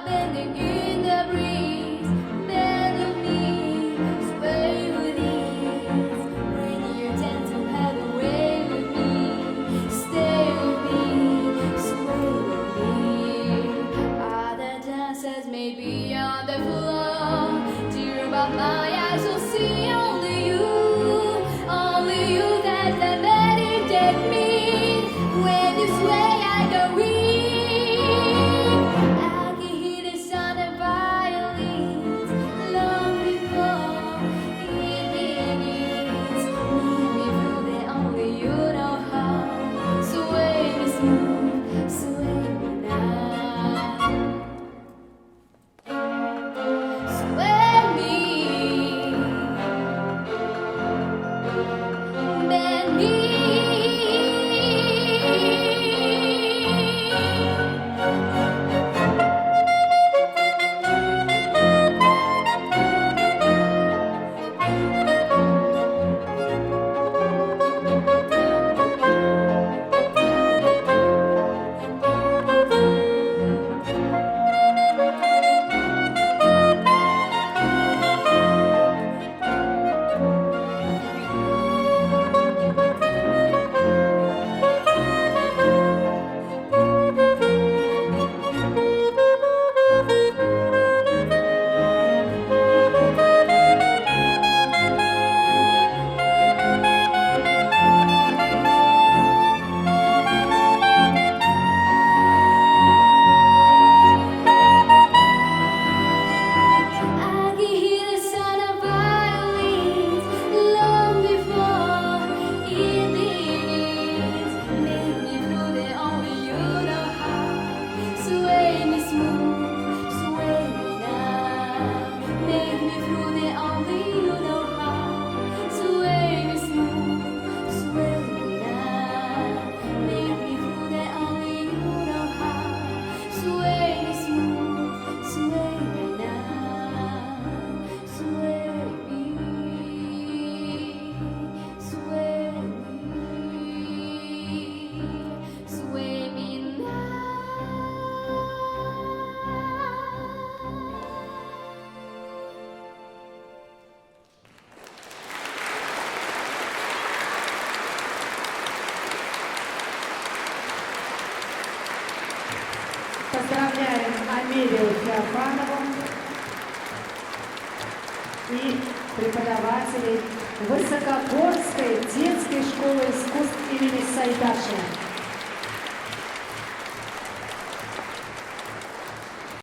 bending in the breeze. Bend with me, sway with ease. When you dance, you have a way with me. Stay with me, sway with me. Other dancers may be on the floor. Tear about my eyes will see only you that can meditate me. When you sway, I go weak. I can hear the sound of violins long before it begins. Make me feel that only you know how. Sway me smooth, sway me now. Sway me, bend me. Поздравляем Амелию Феофанову и преподавателей Высокогорской